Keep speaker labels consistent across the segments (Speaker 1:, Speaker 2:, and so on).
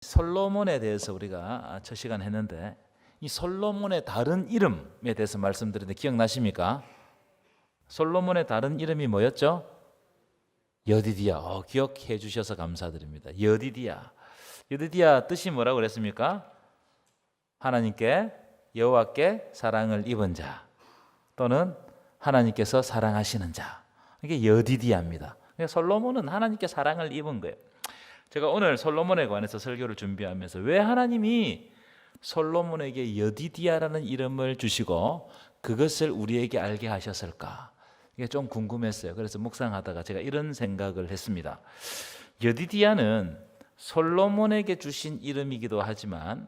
Speaker 1: 솔로몬에 대해서 우리가 첫 시간 했는데 이 솔로몬의 다른 이름에 대해서 말씀드렸는데 기억나십니까? 솔로몬의 다른 이름이 뭐였죠? 여디디야. 기억해 주셔서 감사드립니다. 여디디야. 여디디야 뜻이 뭐라고 그랬습니까? 하나님께 여호와께 사랑을 입은 자 또는 하나님께서 사랑하시는 자. 이게 여디디야입니다. 솔로몬은 하나님께 사랑을 입은 거예요. 제가 오늘 솔로몬에 관해서 설교를 준비하면서 왜 하나님이 솔로몬에게 여디디야라는 이름을 주시고 그것을 우리에게 알게 하셨을까? 이게 좀 궁금했어요. 그래서 묵상하다가 제가 이런 생각을 했습니다. 여디디야는 솔로몬에게 주신 이름이기도 하지만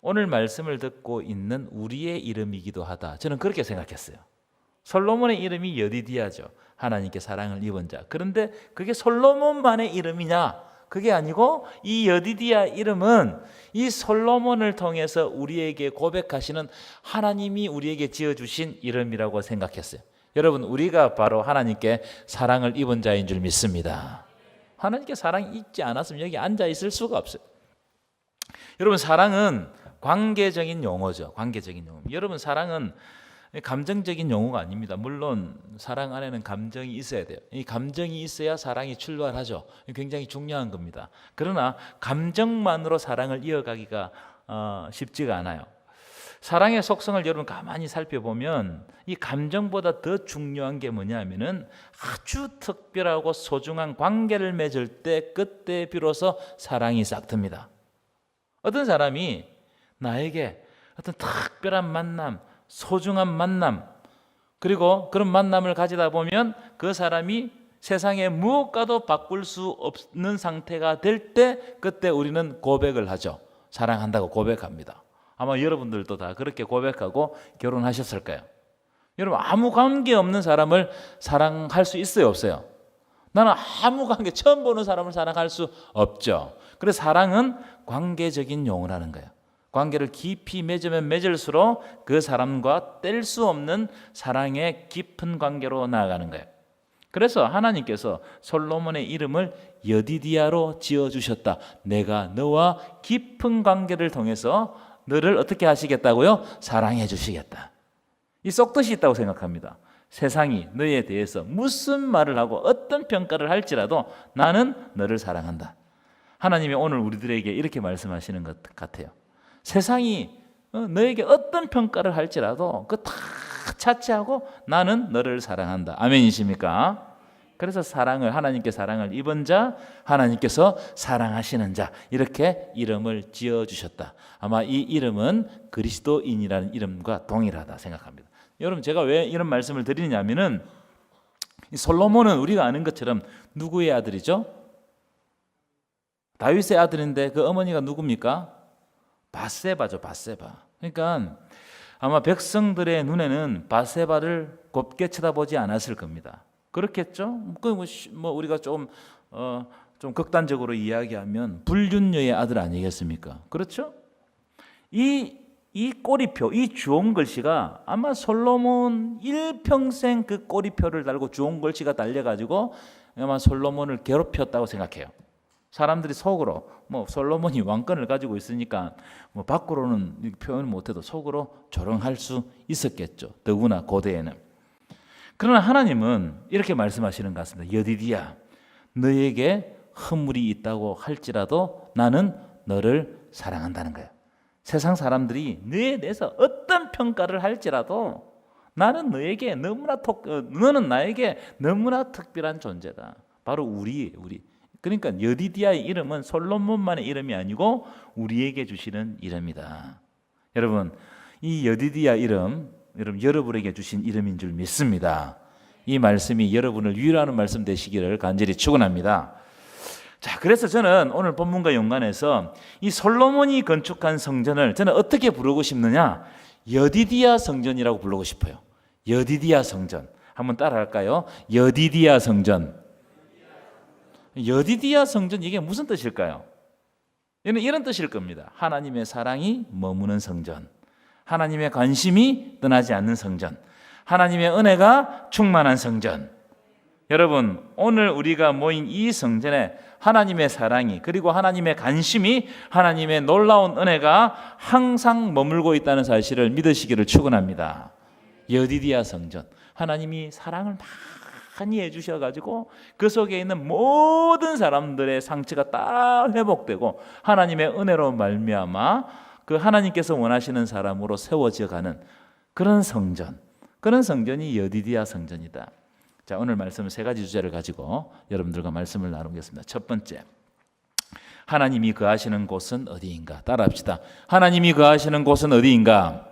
Speaker 1: 오늘 말씀을 듣고 있는 우리의 이름이기도 하다. 저는 그렇게 생각했어요. 솔로몬의 이름이 여디디야죠. 하나님께 사랑을 입은 자. 그런데 그게 솔로몬만의 이름이냐? 그게 아니고 이 여디디야 이름은 이 솔로몬을 통해서 우리에게 고백하시는 하나님이 우리에게 지어주신 이름이라고 생각했어요. 여러분, 우리가 바로 하나님께 사랑을 입은 자인 줄 믿습니다. 하나님께 사랑이 있지 않았으면 여기 앉아 있을 수가 없어요. 여러분, 사랑은 관계적인 용어죠. 관계적인 용어. 여러분, 사랑은 감정적인 용어가 아닙니다. 물론 사랑 안에는 감정이 있어야 돼요. 이 감정이 있어야 사랑이 출발하죠. 굉장히 중요한 겁니다. 그러나 감정만으로 사랑을 이어가기가 쉽지가 않아요. 사랑의 속성을 여러분 가만히 살펴보면 이 감정보다 더 중요한 게 뭐냐면은 아주 특별하고 소중한 관계를 맺을 때 그때 비로소 사랑이 싹 틉니다. 어떤 사람이 나에게 어떤 특별한 만남, 소중한 만남, 그리고 그런 만남을 가지다 보면 그 사람이 세상에 무엇과도 바꿀 수 없는 상태가 될 때 그때 우리는 고백을 하죠. 사랑한다고 고백합니다. 아마 여러분들도 다 그렇게 고백하고 결혼하셨을 거예요. 여러분, 아무 관계 없는 사람을 사랑할 수 있어요, 없어요? 나는 아무 관계, 처음 보는 사람을 사랑할 수 없죠. 그래서 사랑은 관계적인 용어라는 거예요. 관계를 깊이 맺으면 맺을수록 그 사람과 뗄 수 없는 사랑의 깊은 관계로 나아가는 거예요. 그래서 하나님께서 솔로몬의 이름을 여디디야로 지어주셨다. 내가 너와 깊은 관계를 통해서 너를 어떻게 하시겠다고요? 사랑해 주시겠다. 이 쏙뜻이 있다고 생각합니다. 세상이 너에 대해서 무슨 말을 하고 어떤 평가를 할지라도 나는 너를 사랑한다. 하나님이 오늘 우리들에게 이렇게 말씀하시는 것 같아요. 세상이 너에게 어떤 평가를 할지라도 그거 다 차치하고 나는 너를 사랑한다. 아멘이십니까? 그래서 사랑을, 하나님께 사랑을 입은 자, 하나님께서 사랑하시는 자, 이렇게 이름을 지어주셨다. 아마 이 이름은 그리스도인이라는 이름과 동일하다 생각합니다. 여러분, 제가 왜 이런 말씀을 드리냐면은 솔로몬은 우리가 아는 것처럼 누구의 아들이죠? 다윗의 아들인데 그 어머니가 누굽니까? 밧세바죠. 밧세바. 그러니까 아마 백성들의 눈에는 밧세바를 곱게 쳐다보지 않았을 겁니다. 그렇겠죠? 뭐 우리가 좀 극단적으로 이야기하면 불륜녀의 아들 아니겠습니까? 그렇죠? 이 꼬리표, 이 주홍 글씨가 아마 솔로몬 일평생 그 꼬리표를 달고 주홍 글씨가 달려가지고 아마 솔로몬을 괴롭혔다고 생각해요. 사람들이 속으로 뭐 솔로몬이 왕권을 가지고 있으니까 뭐 밖으로는 표현 못해도 속으로 조롱할 수 있었겠죠. 더구나 고대에는. 그러나 하나님은 이렇게 말씀하시는 것 같습니다. 여디디야, 너에게 허물이 있다고 할지라도 나는 너를 사랑한다는 거예요. 세상 사람들이 너에 대해서 어떤 평가를 할지라도 나는 너에게 너는 나에게 너무나 특별한 존재다. 바로 우리. 그러니까 여디디야의 이름은 솔로몬만의 이름이 아니고 우리에게 주시는 이름이다. 여러분, 이 여디디야 이름, 여러분에게 주신 이름인 줄 믿습니다. 이 말씀이 여러분을 위로하는 말씀 되시기를 간절히 축원합니다. 자, 그래서 저는 오늘 본문과 연관해서 이 솔로몬이 건축한 성전을 저는 어떻게 부르고 싶느냐? 여디디야 성전이라고 부르고 싶어요. 여디디야 성전. 한번 따라할까요? 여디디야 성전. 여디디야 성전, 이게 무슨 뜻일까요? 이런 뜻일 겁니다. 하나님의 사랑이 머무는 성전, 하나님의 관심이 떠나지 않는 성전, 하나님의 은혜가 충만한 성전. 여러분, 오늘 우리가 모인 이 성전에 하나님의 사랑이, 그리고 하나님의 관심이, 하나님의 놀라운 은혜가 항상 머물고 있다는 사실을 믿으시기를 축원합니다. 여디디아 성전, 하나님이 사랑을 많이 해주셔가지고 그 속에 있는 모든 사람들의 상처가 다 회복되고 하나님의 은혜로 말미암아 그 하나님께서 원하시는 사람으로 세워져가는 그런 성전, 그런 성전이 여디디아 성전이다. 자, 오늘 말씀은 세 가지 주제를 가지고 여러분들과 말씀을 나누겠습니다. 첫 번째, 하나님이 거하시는 곳은 어디인가? 따라합시다. 하나님이 거하시는 곳은 어디인가?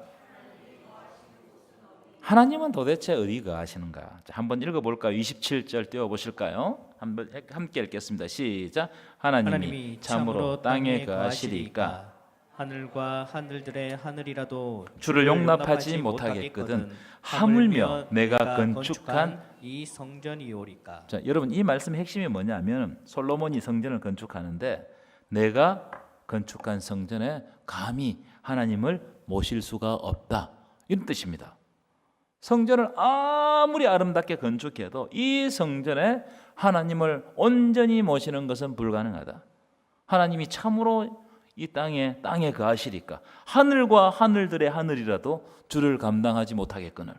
Speaker 1: 하나님은 도대체 어디 거하시는가? 자, 한번 읽어볼까요? 27절 띄워보실까요? 한번 함께 읽겠습니다. 시작. 하나님이 참으로 땅에 거하시리까
Speaker 2: 하늘과 하늘들의 하늘이라도
Speaker 1: 주를 용납하지 못하겠거든 하물며 내가 건축한
Speaker 2: 이 성전이오리까.
Speaker 1: 자, 여러분, 이 말씀의 핵심이 뭐냐면 솔로몬이 성전을 건축하는데 내가 건축한 성전에 감히 하나님을 모실 수가 없다, 이런 뜻입니다. 성전을 아무리 아름답게 건축해도 이 성전에 하나님을 온전히 모시는 것은 불가능하다. 하나님이 참으로 이 땅에 거하시리까 하늘과 하늘들의 하늘이라도 주를 감당하지 못하겠거늘.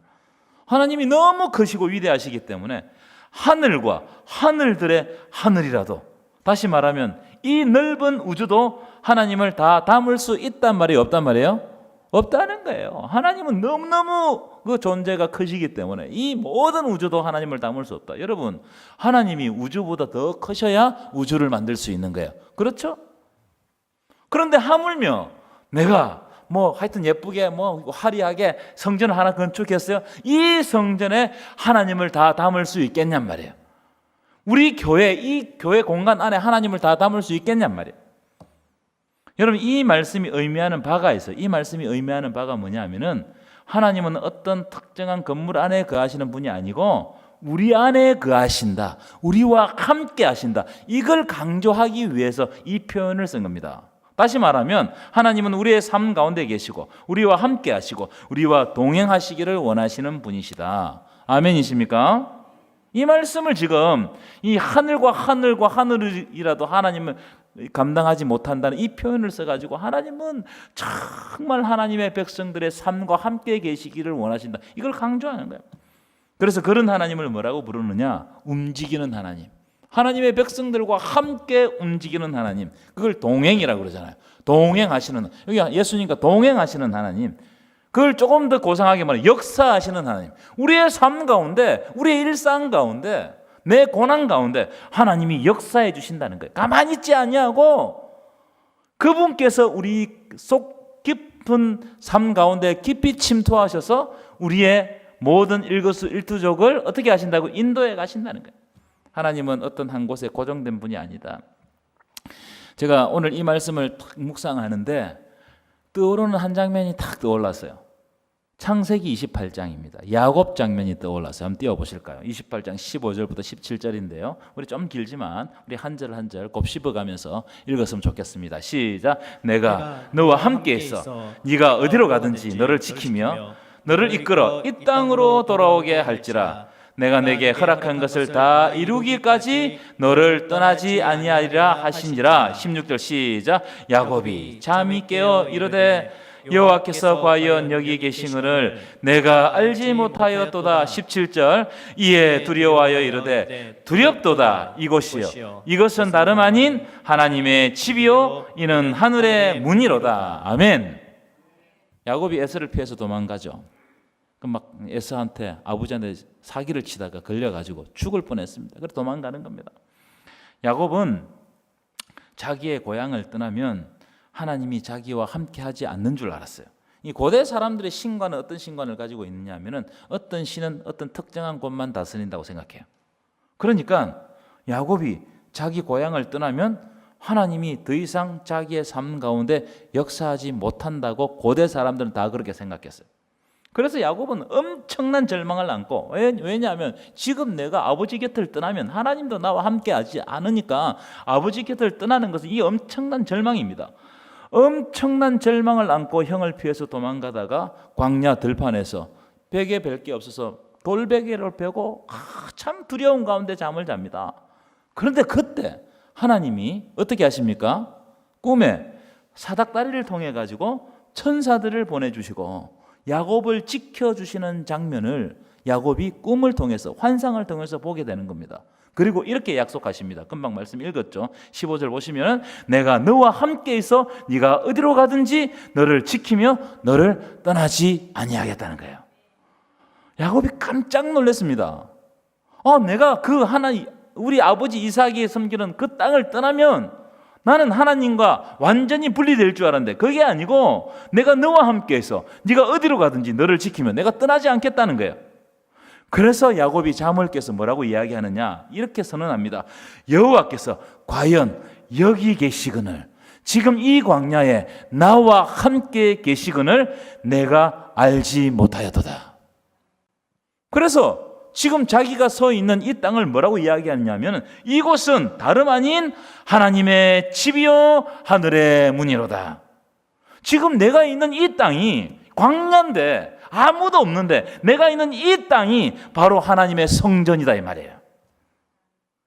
Speaker 1: 하나님이 너무 크시고 위대하시기 때문에 하늘과 하늘들의 하늘이라도, 다시 말하면 이 넓은 우주도 하나님을 다 담을 수 있단 말이에요, 없단 말이에요? 없다는 거예요. 하나님은 너무너무 그 존재가 크시기 때문에 이 모든 우주도 하나님을 담을 수 없다. 여러분, 하나님이 우주보다 더 크셔야 우주를 만들 수 있는 거예요. 그렇죠? 그런데 하물며 내가 하여튼 예쁘게 화려하게 성전을 하나 건축했어요. 이 성전에 하나님을 다 담을 수 있겠냔 말이에요. 우리 교회, 이 교회 공간 안에 하나님을 다 담을 수 있겠냔 말이에요. 여러분, 이 말씀이 의미하는 바가 있어요. 이 말씀이 의미하는 바가 뭐냐면은 하나님은 어떤 특정한 건물 안에 거하시는 분이 아니고 우리 안에 거하신다, 우리와 함께 하신다, 이걸 강조하기 위해서 이 표현을 쓴 겁니다. 다시 말하면 하나님은 우리의 삶 가운데 계시고 우리와 함께 하시고 우리와 동행하시기를 원하시는 분이시다. 아멘이십니까? 이 말씀을 지금 이 하늘과 하늘이라도 하나님을 감당하지 못한다는 이 표현을 써가지고 하나님은 정말 하나님의 백성들의 삶과 함께 계시기를 원하신다, 이걸 강조하는 거예요. 그래서 그런 하나님을 뭐라고 부르느냐? 움직이는 하나님, 하나님의 백성들과 함께 움직이는 하나님, 그걸 동행이라고 그러잖아요. 동행하시는, 여기 예수님과 동행하시는 하나님, 그걸 조금 더 고상하게 말해 역사하시는 하나님. 우리의 삶 가운데, 우리의 일상 가운데, 내 고난 가운데 하나님이 역사해 주신다는 거예요. 가만히 있지 아니하고 그분께서 우리 속 깊은 삶 가운데 깊이 침투하셔서 우리의 모든 일거수일투족을 어떻게 하신다고? 인도해 가신다는 거예요. 하나님은 어떤 한 곳에 고정된 분이 아니다. 제가 오늘 이 말씀을 탁 묵상하는데 떠오르는 한 장면이 탁 떠올랐어요. 창세기 28장입니다. 야곱 장면이 떠올랐어요. 한번 띄워보실까요? 28장 15절부터 17절인데요. 우리 좀 길지만 우리 한 절 한 절 곱씹어가면서 읽었으면 좋겠습니다. 시작. 내가 너와 함께 있어 네가 어디로 가든지 너를 지키며 너를 이끌어 이 땅으로 돌아오게 할지라. 내가 내게 허락한 것을 다 이루기까지 너를 떠나지 아니하리라 하신지라. 16절 시작. 야곱이 잠이 깨어 이르되 여호와께서 과연 여기 계시느를 내가 알지 못하였도다. 17절 이에 두려워하여 이르되 두렵도다. 이곳이요 이것은 다름 아닌 하나님의 집이요 이는 하늘의 문이로다. 아멘. 야곱이 에서를 피해서 도망가죠. 막 에서한테, 아버지한테 사기를 치다가 걸려가지고 죽을 뻔했습니다. 그래서 도망가는 겁니다. 야곱은 자기의 고향을 떠나면 하나님이 자기와 함께하지 않는 줄 알았어요. 이 고대 사람들의 신과는 어떤 신관을 가지고 있느냐 하면은 어떤 신은 어떤 특정한 곳만 다스린다고 생각해요. 그러니까 야곱이 자기 고향을 떠나면 하나님이 더 이상 자기의 삶 가운데 역사하지 못한다고 고대 사람들은 다 그렇게 생각했어요. 그래서 야곱은 엄청난 절망을 안고, 왜냐하면 지금 내가 아버지 곁을 떠나면 하나님도 나와 함께 하지 않으니까 아버지 곁을 떠나는 것은 이 엄청난 절망입니다. 엄청난 절망을 안고 형을 피해서 도망가다가 광야 들판에서 베개 별 게 없어서 돌베개를 베고 참 두려운 가운데 잠을 잡니다. 그런데 그때 하나님이 어떻게 하십니까? 꿈에 사닥다리를 통해 가지고 천사들을 보내주시고 야곱을 지켜주시는 장면을 야곱이 꿈을 통해서, 환상을 통해서 보게 되는 겁니다. 그리고 이렇게 약속하십니다. 금방 말씀 읽었죠. 15절 보시면 내가 너와 함께 있어 네가 어디로 가든지 너를 지키며 너를 떠나지 아니하겠다는 거예요. 야곱이 깜짝 놀랐습니다. 내가 그 우리 아버지 이삭이 섬기는 그 땅을 떠나면 나는 하나님과 완전히 분리될 줄 알았는데 그게 아니고 내가 너와 함께 있어 네가 어디로 가든지 너를 지키면 내가 떠나지 않겠다는 거예요. 그래서 야곱이 잠을 깨서 뭐라고 이야기하느냐, 이렇게 선언합니다. 여호와께서 과연 여기 계시거늘, 지금 이 광야에 나와 함께 계시거늘 내가 알지 못하였도다. 그래서 지금 자기가 서 있는 이 땅을 뭐라고 이야기하냐면 이곳은 다름 아닌 하나님의 집이요 하늘의 문이로다. 지금 내가 있는 이 땅이 광야인데 아무도 없는데 내가 있는 이 땅이 바로 하나님의 성전이다 이 말이에요.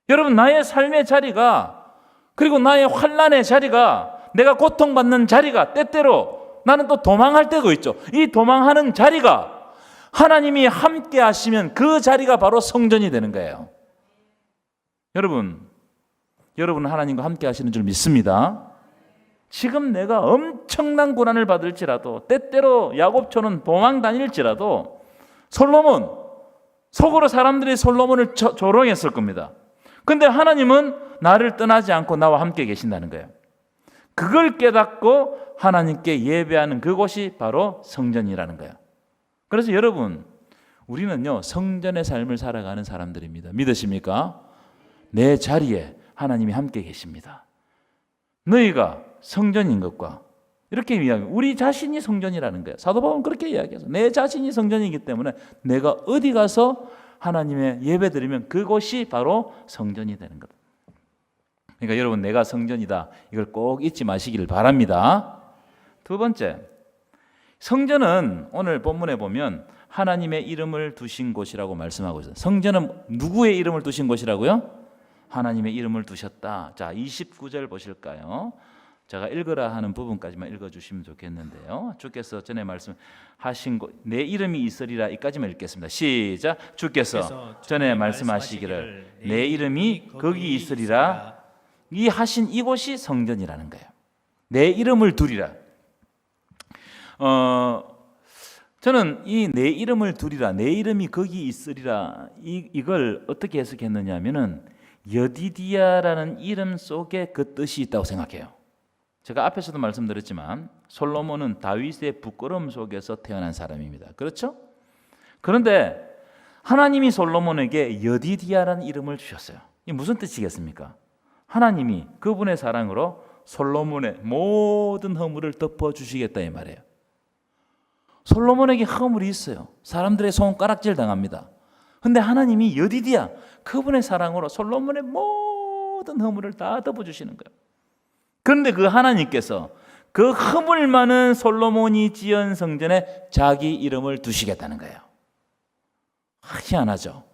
Speaker 1: 여러분, 나의 삶의 자리가, 그리고 나의 환난의 자리가, 내가 고통받는 자리가 때때로 나는 또 도망할 때도 있죠. 이 도망하는 자리가 하나님이 함께 하시면 그 자리가 바로 성전이 되는 거예요. 여러분은 하나님과 함께 하시는 줄 믿습니다. 지금 내가 엄청난 고난을 받을지라도, 때때로 야곱처럼 도망 다닐지라도, 솔로몬, 속으로 사람들이 솔로몬을 조롱했을 겁니다. 근데 하나님은 나를 떠나지 않고 나와 함께 계신다는 거예요. 그걸 깨닫고 하나님께 예배하는 그곳이 바로 성전이라는 거예요. 그래서 여러분, 우리는요 성전의 삶을 살아가는 사람들입니다. 믿으십니까? 내 자리에 하나님이 함께 계십니다. 너희가 성전인 것과 이렇게 이야기해요. 우리 자신이 성전이라는 거예요. 사도 바울은 그렇게 이야기해서 내 자신이 성전이기 때문에 내가 어디 가서 하나님의 예배 드리면 그곳이 바로 성전이 되는 것. 그러니까 여러분, 내가 성전이다, 이걸 꼭 잊지 마시기를 바랍니다. 두 번째, 성전은 오늘 본문에 보면 하나님의 이름을 두신 곳이라고 말씀하고 있어요. 성전은 누구의 이름을 두신 곳이라고요? 하나님의 이름을 두셨다. 자, 29절 보실까요? 제가 읽으라 하는 부분까지만 읽어주시면 좋겠는데요. 주께서 전에 말씀하신 곳, 내 이름이 있으리라, 이까지만 읽겠습니다. 시작. 주께서 전에 말씀하시기를 내 이름이 거기 있으리라. 이 하신 이곳이 성전이라는 거예요. 내 이름을 두리라. 저는 이 내 이름을 두리라, 내 이름이 거기 있으리라, 이걸 어떻게 해석했느냐 하면은 여디디아라는 이름 속에 그 뜻이 있다고 생각해요. 제가 앞에서도 말씀드렸지만 솔로몬은 다윗의 부끄러움 속에서 태어난 사람입니다. 그렇죠? 그런데 하나님이 솔로몬에게 여디디아라는 이름을 주셨어요. 이게 무슨 뜻이겠습니까? 하나님이 그분의 사랑으로 솔로몬의 모든 허물을 덮어주시겠다 이 말이에요. 솔로몬에게 허물이 있어요. 사람들의 손가락질 당합니다. 근데 하나님이 여디디아, 그분의 사랑으로 솔로몬의 모든 허물을 다 덮어주시는 거예요. 그런데 그 하나님께서 그 허물 많은 솔로몬이 지은 성전에 자기 이름을 두시겠다는 거예요. 희한하죠.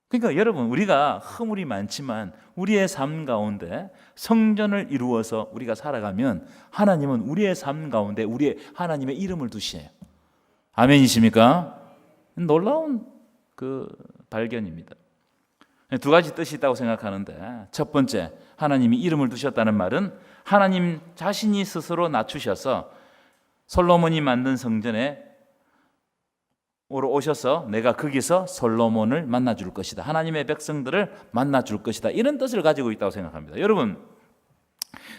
Speaker 1: 그러니까 여러분, 우리가 허물이 많지만 우리의 삶 가운데 성전을 이루어서 우리가 살아가면 하나님은 우리의 삶 가운데 우리의 하나님의 이름을 두시네요. 아멘이십니까? 놀라운 그 발견입니다. 두 가지 뜻이 있다고 생각하는데, 첫 번째, 하나님이 이름을 두셨다는 말은 하나님 자신이 스스로 낮추셔서 솔로몬이 만든 성전에 오셔서 내가 거기서 솔로몬을 만나줄 것이다, 하나님의 백성들을 만나줄 것이다, 이런 뜻을 가지고 있다고 생각합니다. 여러분,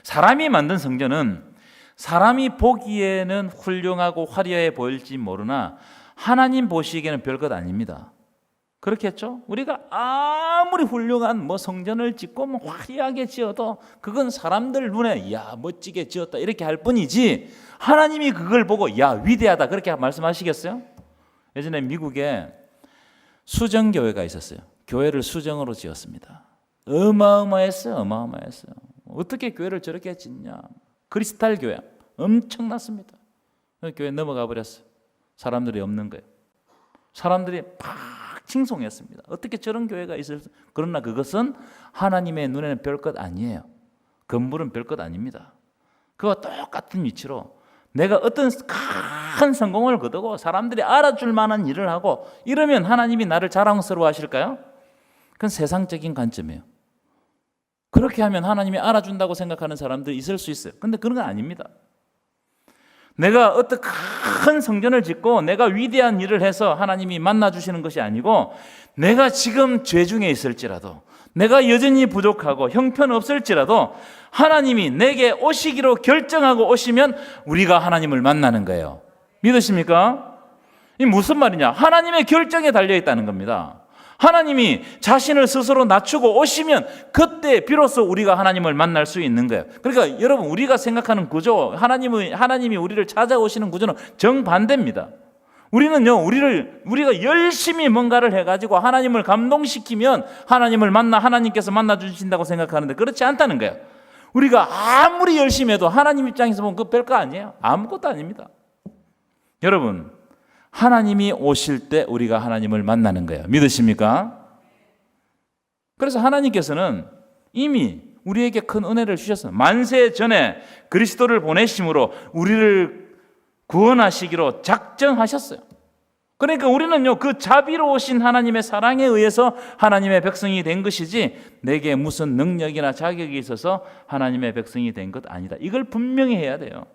Speaker 1: 사람이 만든 성전은 사람이 보기에는 훌륭하고 화려해 보일지 모르나 하나님 보시기에는 별것 아닙니다. 그렇겠죠? 우리가 아무리 훌륭한 성전을 짓고 화려하게 지어도 그건 사람들 눈에 야 멋지게 지었다 이렇게 할 뿐이지, 하나님이 그걸 보고 야 위대하다 그렇게 말씀하시겠어요? 예전에 미국에 수정교회가 있었어요. 교회를 수정으로 지었습니다. 어마어마했어요. 어마어마했어요. 어떻게 교회를 저렇게 짓냐. 크리스탈 교회 엄청났습니다. 교회 넘어가 버렸어요. 사람들이 없는 거예요. 사람들이 막 칭송했습니다. 어떻게 저런 교회가 있을 수? 그러나 그것은 하나님의 눈에는 별것 아니에요. 건물은 별것 아닙니다. 그와 똑같은 위치로 내가 어떤 큰 성공을 거두고 사람들이 알아줄 만한 일을 하고 이러면 하나님이 나를 자랑스러워 하실까요? 그건 세상적인 관점이에요. 그렇게 하면 하나님이 알아준다고 생각하는 사람들이 있을 수 있어요. 근데 그런 건 아닙니다. 내가 어떤 큰 성전을 짓고 내가 위대한 일을 해서 하나님이 만나주시는 것이 아니고 내가 지금 죄 중에 있을지라도 내가 여전히 부족하고 형편없을지라도 하나님이 내게 오시기로 결정하고 오시면 우리가 하나님을 만나는 거예요. 믿으십니까? 이 무슨 말이냐? 하나님의 결정에 달려있다는 겁니다. 하나님이 자신을 스스로 낮추고 오시면 그때 비로소 우리가 하나님을 만날 수 있는 거예요. 그러니까 여러분 우리가 생각하는 구조, 하나님이 우리를 찾아오시는 구조는 정반대입니다. 우리는요, 우리가 열심히 뭔가를 해가지고 하나님을 감동시키면 하나님께서 만나 주신다고 생각하는데 그렇지 않다는 거예요. 우리가 아무리 열심히 해도 하나님 입장에서 보면 그거 별거 아니에요. 아무것도 아닙니다. 여러분, 하나님이 오실 때 우리가 하나님을 만나는 거예요. 믿으십니까? 그래서 하나님께서는 이미 우리에게 큰 은혜를 주셨어요. 만세 전에 그리스도를 보내심으로 우리를 구원하시기로 작정하셨어요. 그러니까 우리는요, 그 자비로우신 하나님의 사랑에 의해서 하나님의 백성이 된 것이지 내게 무슨 능력이나 자격이 있어서 하나님의 백성이 된 것 아니다. 이걸 분명히 해야 돼요.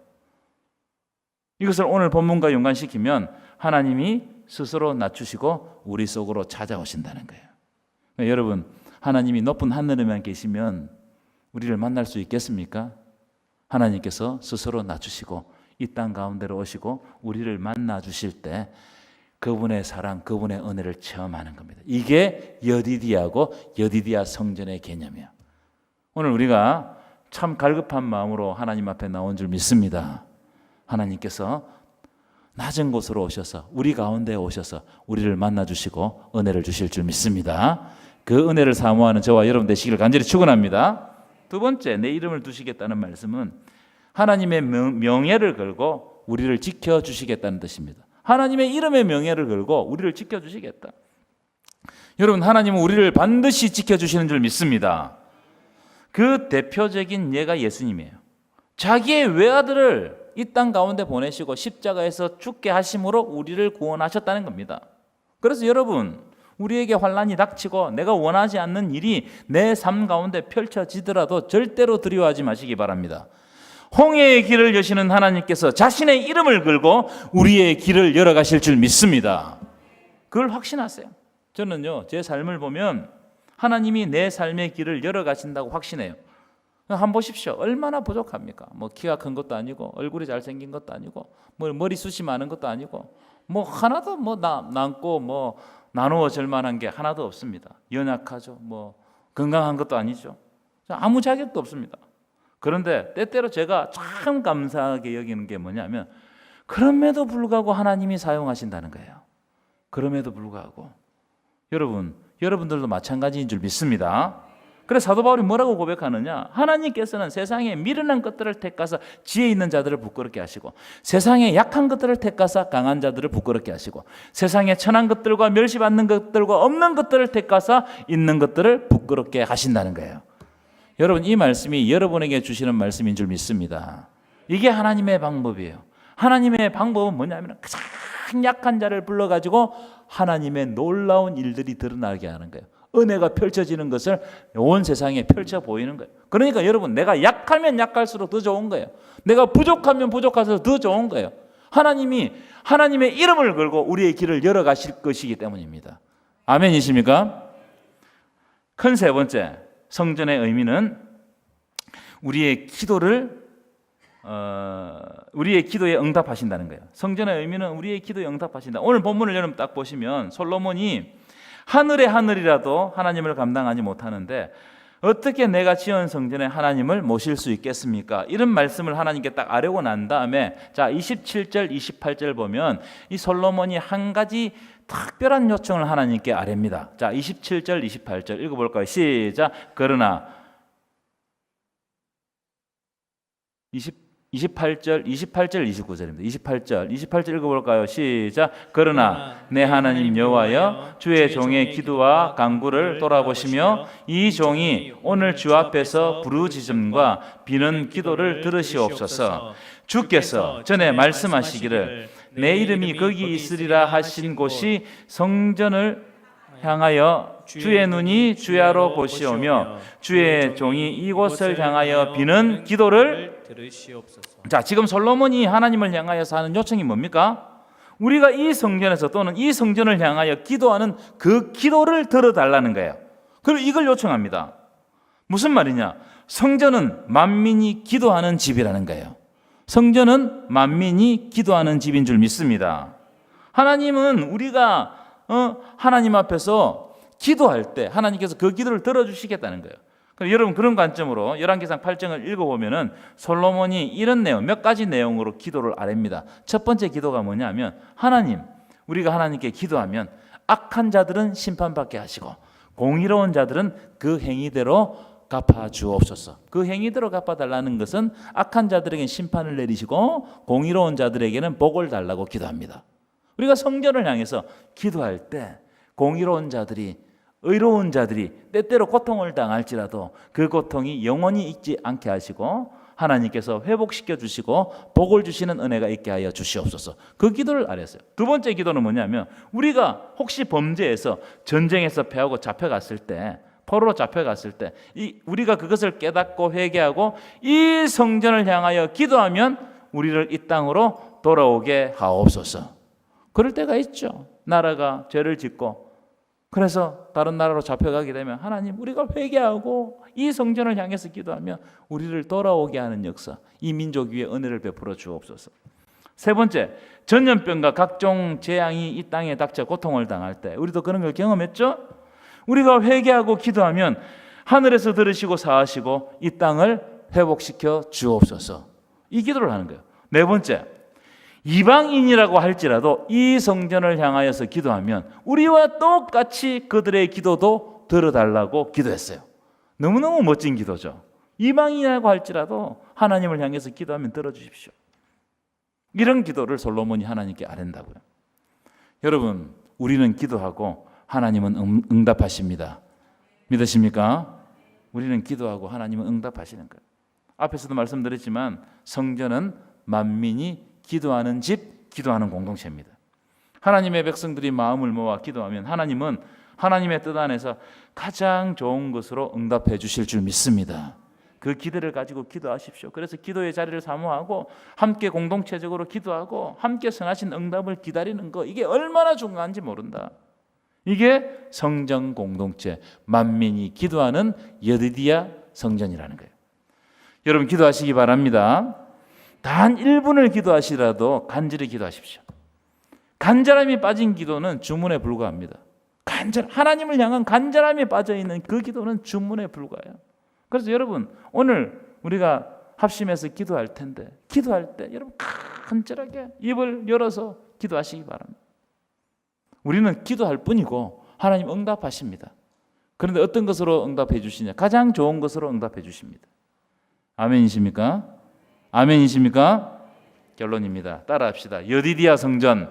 Speaker 1: 이것을 오늘 본문과 연관시키면 하나님이 스스로 낮추시고 우리 속으로 찾아오신다는 거예요. 그러니까 여러분, 하나님이 높은 하늘에만 계시면 우리를 만날 수 있겠습니까? 하나님께서 스스로 낮추시고 이 땅 가운데로 오시고 우리를 만나 주실 때 그분의 사랑, 그분의 은혜를 체험하는 겁니다. 이게 여디디아고 여디디아 성전의 개념이에요. 오늘 우리가 참 갈급한 마음으로 하나님 앞에 나온 줄 믿습니다. 하나님께서 낮은 곳으로 오셔서 우리 가운데 오셔서 우리를 만나 주시고 은혜를 주실 줄 믿습니다. 그 은혜를 사모하는 저와 여러분 되시기를 간절히 축원합니다. 두 번째, 내 이름을 두시겠다는 말씀은 하나님의 명예를 걸고 우리를 지켜주시겠다는 뜻입니다. 하나님의 이름의 명예를 걸고 우리를 지켜주시겠다. 여러분, 하나님은 우리를 반드시 지켜주시는 줄 믿습니다. 그 대표적인 예가 예수님이에요. 자기의 외아들을 이 땅 가운데 보내시고 십자가에서 죽게 하심으로 우리를 구원하셨다는 겁니다. 그래서 여러분, 우리에게 환난이 닥치고 내가 원하지 않는 일이 내 삶 가운데 펼쳐지더라도 절대로 두려워하지 마시기 바랍니다. 홍해의 길을 여시는 하나님께서 자신의 이름을 걸고 우리의 길을 열어가실 줄 믿습니다. 그걸 확신하세요. 저는요, 제 삶을 보면 하나님이 내 삶의 길을 열어가신다고 확신해요. 한번 보십시오. 얼마나 부족합니까? 뭐 키가 큰 것도 아니고 얼굴이 잘생긴 것도 아니고 뭐 머리숱이 많은 것도 아니고 뭐 하나도 뭐 남고 뭐 나누어질 만한 게 하나도 없습니다. 연약하죠. 뭐 건강한 것도 아니죠. 아무 자격도 없습니다. 그런데 때때로 제가 참 감사하게 여기는 게 뭐냐면 그럼에도 불구하고 하나님이 사용하신다는 거예요. 그럼에도 불구하고 여러분들도 마찬가지인 줄 믿습니다. 그래서 사도 바울이 뭐라고 고백하느냐? 하나님께서는 세상에 미련한 것들을 택하사 지혜 있는 자들을 부끄럽게 하시고 세상에 약한 것들을 택하사 강한 자들을 부끄럽게 하시고 세상에 천한 것들과 멸시받는 것들과 없는 것들을 택하사 있는 것들을 부끄럽게 하신다는 거예요. 여러분, 이 말씀이 여러분에게 주시는 말씀인 줄 믿습니다. 이게 하나님의 방법이에요. 하나님의 방법은 뭐냐면 가장 약한 자를 불러가지고 하나님의 놀라운 일들이 드러나게 하는 거예요. 은혜가 펼쳐지는 것을 온 세상에 펼쳐 보이는 거예요. 그러니까 여러분, 내가 약하면 약할수록 더 좋은 거예요. 내가 부족하면 부족할수록 더 좋은 거예요. 하나님이 하나님의 이름을 걸고 우리의 길을 열어가실 것이기 때문입니다. 아멘이십니까? 큰 세 번째, 성전의 의미는 우리의 기도에 응답하신다는 거예요. 성전의 의미는 우리의 기도에 응답하신다. 오늘 본문을 여러분 딱 보시면 솔로몬이 하늘의 하늘이라도 하나님을 감당하지 못하는데 어떻게 내가 지은 성전에 하나님을 모실 수 있겠습니까? 이런 말씀을 하나님께 딱 아뢰고 난 다음에 자 27절 28절 보면 이 솔로몬이 한 가지 특별한 요청을 하나님께 아뢰입니다. 자 27절 28절 읽어볼까요? 시작. 그러나 28 28절, 29절입니다. 28절 읽어볼까요? 시작. 그러나 내 하나님 여호와여 주의 종의 기도와 간구를 돌아보시며 이 종이 오늘 주 앞에서 부르짖음과 비는 기도를 들으시옵소서. 주께서 전에 말씀하시기를 내 이름이 거기 있으리라 하신 곳이 성전을 향하여 주의 눈이 주야로 보시오며 주의 종이 이곳을 향하여 비는 기도를
Speaker 2: 들으시옵소서.
Speaker 1: 자, 지금 솔로몬이 하나님을 향하여서 하는 요청이 뭡니까? 우리가 이 성전에서 또는 이 성전을 향하여 기도하는 그 기도를 들어달라는 거예요. 그리고 이걸 요청합니다. 무슨 말이냐? 성전은 만민이 기도하는 집이라는 거예요. 성전은 만민이 기도하는 집인 줄 믿습니다. 하나님은 우리가 하나님 앞에서 기도할 때 하나님께서 그 기도를 들어주시겠다는 거예요. 그럼 여러분 그런 관점으로 열왕기상 8장을 읽어보면은 솔로몬이 이런 내용, 몇 가지 내용으로 기도를 아뢰입니다. 첫 번째 기도가 뭐냐면 하나님, 우리가 하나님께 기도하면 악한 자들은 심판받게 하시고 공의로운 자들은 그 행위대로 갚아 주옵소서. 그 행위대로 갚아달라는 것은 악한 자들에게는 심판을 내리시고 공의로운 자들에게는 복을 달라고 기도합니다. 우리가 성전을 향해서 기도할 때 공의로운 자들이, 의로운 자들이 때때로 고통을 당할지라도 그 고통이 영원히 있지 않게 하시고 하나님께서 회복시켜 주시고 복을 주시는 은혜가 있게 하여 주시옵소서. 그 기도를 아뢰었어요. 두 번째 기도는 뭐냐면 우리가 혹시 범죄에서 전쟁에서 패하고 잡혀갔을 때, 포로로 잡혀갔을 때 우리가 그것을 깨닫고 회개하고 이 성전을 향하여 기도하면 우리를 이 땅으로 돌아오게 하옵소서. 그럴 때가 있죠. 나라가 죄를 짓고 그래서 다른 나라로 잡혀가게 되면 하나님, 우리가 회개하고 이 성전을 향해서 기도하면 우리를 돌아오게 하는 역사, 이 민족 위에 은혜를 베풀어 주옵소서. 세 번째, 전염병과 각종 재앙이 이 땅에 닥쳐 고통을 당할 때 우리도 그런 걸 경험했죠. 우리가 회개하고 기도하면 하늘에서 들으시고 사하시고 이 땅을 회복시켜 주옵소서. 이 기도를 하는 거예요. 네 번째, 이방인이라고 할지라도 이 성전을 향하여서 기도하면 우리와 똑같이 그들의 기도도 들어달라고 기도했어요. 너무너무 멋진 기도죠. 이방인이라고 할지라도 하나님을 향해서 기도하면 들어주십시오. 이런 기도를 솔로몬이 하나님께 아뢰는다고요. 여러분, 우리는 기도하고 하나님은 응답하십니다. 믿으십니까? 우리는 기도하고 하나님은 응답하시는 거예요. 앞에서도 말씀드렸지만 성전은 만민이 기도하는 집, 기도하는 공동체입니다. 하나님의 백성들이 마음을 모아 기도하면 하나님은 하나님의 뜻 안에서 가장 좋은 것으로 응답해 주실 줄 믿습니다. 그 기대를 가지고 기도하십시오. 그래서 기도의 자리를 사모하고 함께 공동체적으로 기도하고 함께 선하신 응답을 기다리는 거, 이게 얼마나 중요한지 모른다. 이게 성전 공동체, 만민이 기도하는 여디디아 성전이라는 거예요. 여러분 기도하시기 바랍니다. 단 1분을 기도하시라도 간절히 기도하십시오. 간절함이 빠진 기도는 주문에 불과합니다. 하나님을 향한 간절함이 빠져있는 그 기도는 주문에 불과해요. 그래서 여러분 오늘 우리가 합심해서 기도할 텐데 기도할 때 여러분 간절하게 입을 열어서 기도하시기 바랍니다. 우리는 기도할 뿐이고 하나님 응답하십니다. 그런데 어떤 것으로 응답해 주시냐? 가장 좋은 것으로 응답해 주십니다. 아멘이십니까? 아멘이십니까? 결론입니다. 따라합시다. 여디디아 성전.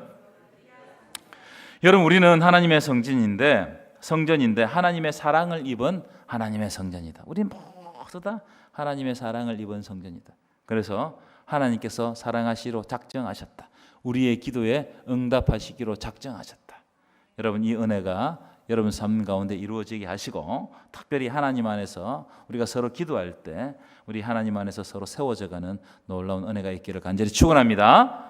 Speaker 1: 여러분 우리는 하나님의 성전인데 하나님의 사랑을 입은 하나님의 성전이다. 우리는 모두 다 하나님의 사랑을 입은 성전이다. 그래서 하나님께서 사랑하시기로 작정하셨다. 우리의 기도에 응답하시기로 작정하셨다. 여러분 이 은혜가 여러분 삶 가운데 이루어지게 하시고 특별히 하나님 안에서 우리가 서로 기도할 때 우리 하나님 안에서 서로 세워져가는 놀라운 은혜가 있기를 간절히 축원합니다.